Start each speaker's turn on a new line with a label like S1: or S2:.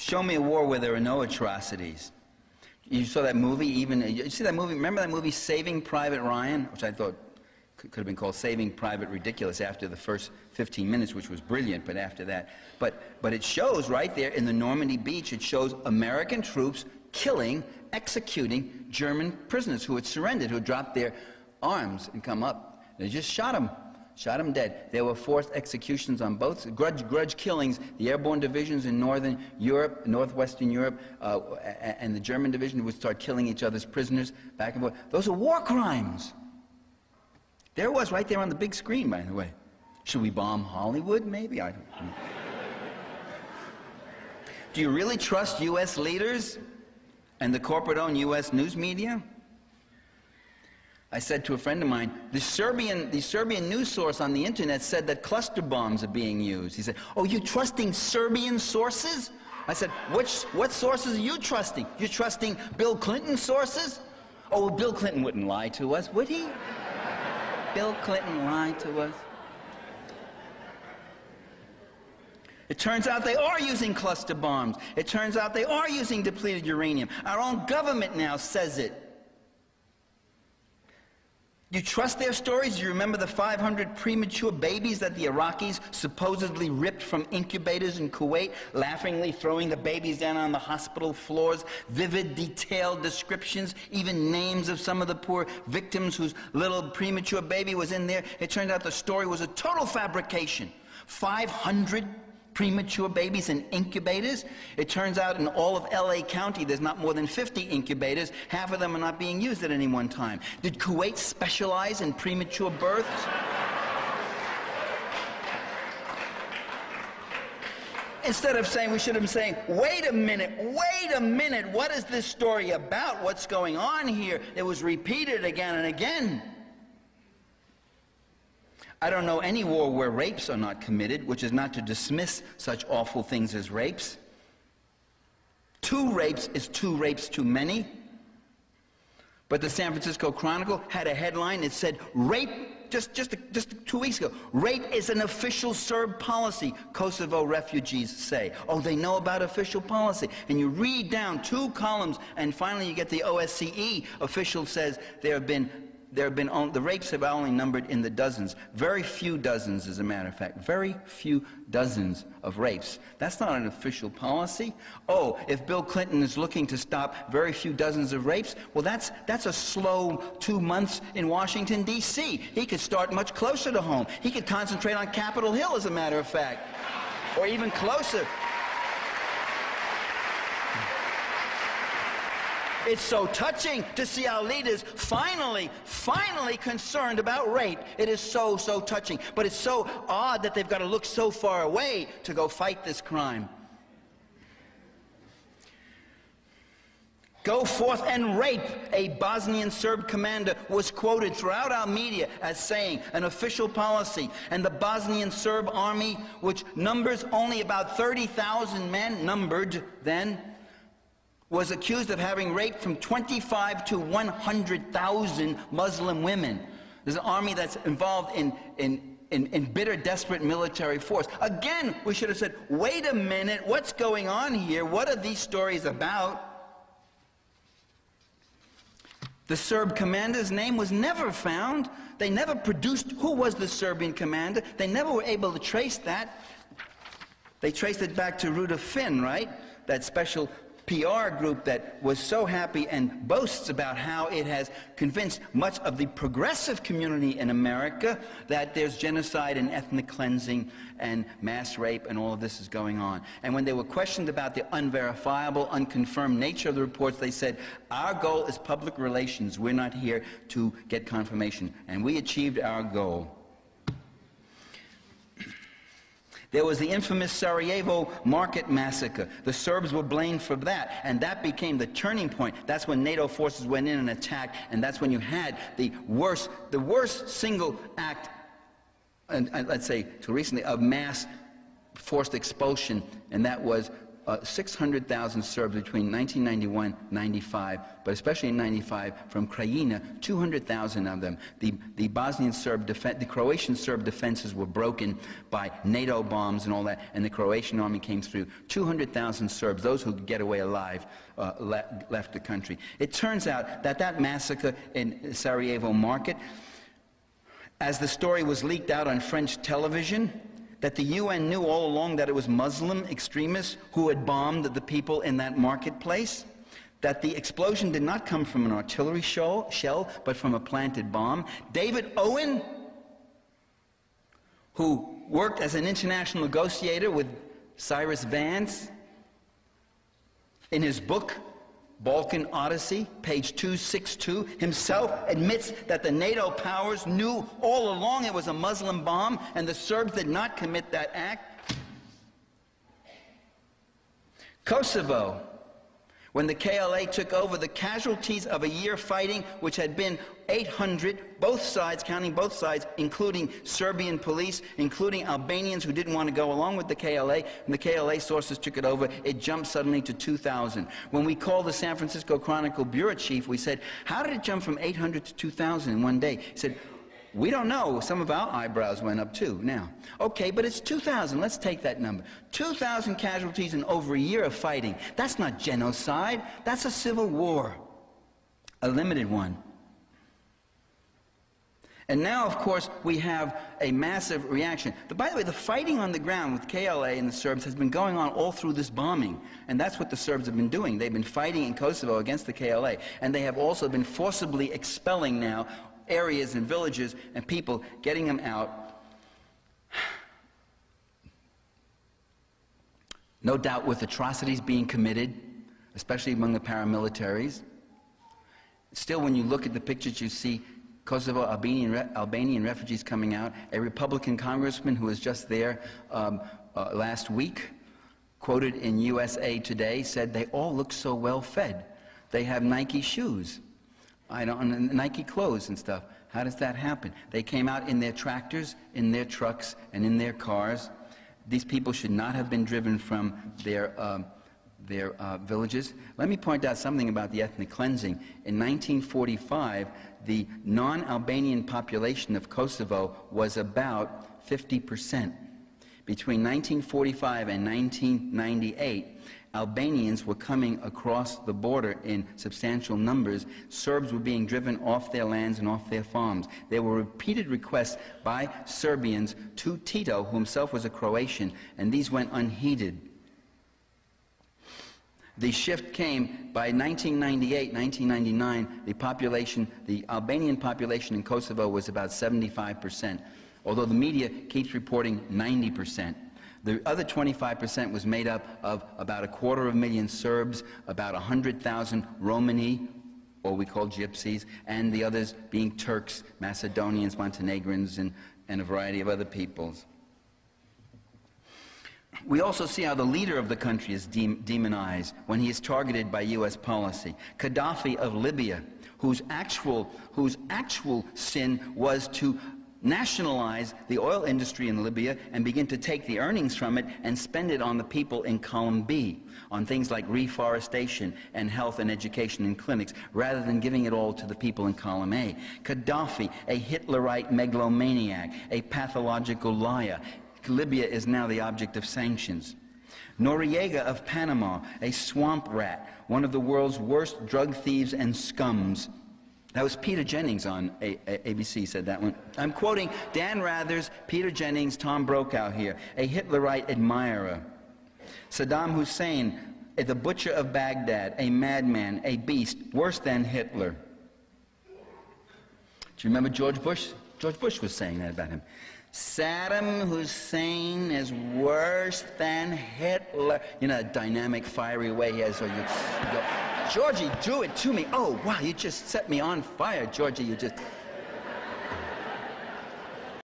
S1: Show me a war where there are no atrocities. You saw that movie, you see that movie, remember that movie Saving Private Ryan, which I thought could have been called Saving Private Ridiculous after the first 15 minutes, which was brilliant, but after that. But it shows right there in the Normandy beach, it shows American troops killing, executing German prisoners who had surrendered, who had dropped their arms and come up. They just shot them dead. There were forced executions on both, grudge killings. The airborne divisions in northern Europe, northwestern Europe, and the German division would start killing each other's prisoners back and forth. Those are war crimes. There it was right there on the big screen, by the way. Should we bomb Hollywood, maybe? I don't know. Do you really trust U.S. leaders and the corporate-owned U.S. news media? I said to a friend of mine, the Serbian news source on the internet said that cluster bombs are being used. He said, oh, you trusting Serbian sources? I said, what sources are you trusting? You're trusting Bill Clinton's sources? Oh, well, Bill Clinton wouldn't lie to us, would he? Bill Clinton lied to us. It turns out they are using cluster bombs. It turns out they are using depleted uranium. Our own government now says it. You trust their stories? You remember the 500 premature babies that the Iraqis supposedly ripped from incubators in Kuwait, laughingly throwing the babies down on the hospital floors, vivid, detailed descriptions, even names of some of the poor victims whose little premature baby was in there. It turned out the story was a total fabrication. 500 premature babies in incubators. It turns out in all of LA County there's not more than 50 incubators. Half of them are not being used at any one time. Did Kuwait specialize in premature births? Instead of saying, we should have been saying, wait a minute, what is this story about? What's going on here? It was repeated again and again. I don't know any war where rapes are not committed, which is not to dismiss such awful things as rapes. 2 rapes is 2 rapes too many. But the San Francisco Chronicle had a headline that said, rape, just 2 weeks ago, rape is an official Serb policy, Kosovo refugees say. Oh, they know about official policy. And you read down 2 columns, and finally you get the OSCE official says the rapes have only numbered in the dozens. Very few dozens, as a matter of fact. Very few dozens of rapes. That's not an official policy. Oh, if Bill Clinton is looking to stop very few dozens of rapes, well, that's a slow 2 months in Washington, D.C. He could start much closer to home. He could concentrate on Capitol Hill, as a matter of fact. Or even closer. It's so touching to see our leaders finally concerned about rape. It is so touching. But it's so odd that they've got to look so far away to go fight this crime. Go forth and rape, a Bosnian Serb commander was quoted throughout our media as saying an official policy. And the Bosnian Serb army, which numbers only about 30,000 men, numbered then, was accused of having raped from 25 to 100,000 Muslim women. There's an army that's involved in bitter, desperate military force. Again, we should have said, wait a minute, what's going on here? What are these stories about? The Serb commander's name was never found. They never produced who was the Serbian commander. They never were able to trace that. They traced it back to Ruta Finn, right? That special PR group that was so happy and boasts about how it has convinced much of the progressive community in America that there's genocide and ethnic cleansing and mass rape and all of this is going on. And when they were questioned about the unverifiable, unconfirmed nature of the reports, they said, our goal is public relations. We're not here to get confirmation. And we achieved our goal. There was the infamous Sarajevo market massacre. The Serbs were blamed for that, and that became the turning point. That's when NATO forces went in and attacked, and that's when you had the worst single act, and let's say till recently, of mass forced expulsion, and that was 600,000 Serbs between 1991 and 95, but especially in 95, from Krajina, 200,000 of them. The Bosnian Serb the Croatian Serb defenses were broken by NATO bombs and all that, and the Croatian army came through. 200,000 Serbs, those who could get away alive, left the country. It turns out that that massacre in Sarajevo Market, as the story was leaked out on French television, that the UN knew all along that it was Muslim extremists who had bombed the people in that marketplace, that the explosion did not come from an artillery shell, but from a planted bomb. David Owen, who worked as an international negotiator with Cyrus Vance, in his book, Balkan Odyssey, page 262, himself admits that the NATO powers knew all along it was a Muslim bomb, and the Serbs did not commit that act. Kosovo, when the KLA took over, the casualties of a year fighting, which had been 800, both sides, counting both sides, including Serbian police, including Albanians who didn't want to go along with the KLA, and the KLA sources took it over, it jumped suddenly to 2,000. When we called the San Francisco Chronicle bureau chief, we said, how did it jump from 800 to 2,000 in one day? He said, we don't know. Some of our eyebrows went up too now. Okay, but it's 2,000. Let's take that number. 2,000 casualties in over a year of fighting. That's not genocide. That's a civil war. A limited one. And now, of course, we have a massive reaction. By the way, the fighting on the ground with KLA and the Serbs has been going on all through this bombing. And that's what the Serbs have been doing. They've been fighting in Kosovo against the KLA. And they have also been forcibly expelling now areas and villages and people, getting them out. No doubt with atrocities being committed, especially among the paramilitaries. Still, when you look at the pictures, you see Kosovo, Albanian refugees coming out. A Republican congressman who was just there last week, quoted in USA Today, said they all look so well fed. They have Nike shoes. Nike clothes and stuff. How does that happen? They came out in their tractors, in their trucks, and in their cars. These people should not have been driven from their villages. Let me point out something about the ethnic cleansing. In 1945, the non-Albanian population of Kosovo was about 50%. Between 1945 and 1998, Albanians were coming across the border in substantial numbers. Serbs were being driven off their lands and off their farms. There were repeated requests by Serbians to Tito, who himself was a Croatian, and these went unheeded. The shift came by 1998, 1999, the Albanian population in Kosovo was about 75%, although the media keeps reporting 90%. The other 25% was made up of about 250,000 Serbs, about 100,000 Romani, or we call gypsies, and the others being Turks, Macedonians, Montenegrins, and a variety of other peoples. We also see how the leader of the country is demonized when he is targeted by U.S. policy. Gaddafi of Libya, whose actual sin was to nationalize the oil industry in Libya and begin to take the earnings from it and spend it on the people in column B, on things like reforestation and health and education and clinics, rather than giving it all to the people in column A. Gaddafi, a Hitlerite megalomaniac, a pathological liar. Libya is now the object of sanctions. Noriega of Panama, a swamp rat, one of the world's worst drug thieves and scums. That was Peter Jennings on ABC said that one. I'm quoting Dan Rather's, Peter Jennings, Tom Brokaw here, a Hitlerite admirer. Saddam Hussein, the butcher of Baghdad, a madman, a beast, worse than Hitler. Do you remember George Bush? George Bush was saying that about him. Saddam Hussein is worse than Hitler. You know, a dynamic, fiery way he has. So you go, Georgie, do it to me. Oh, wow, you just set me on fire, Georgie. You just...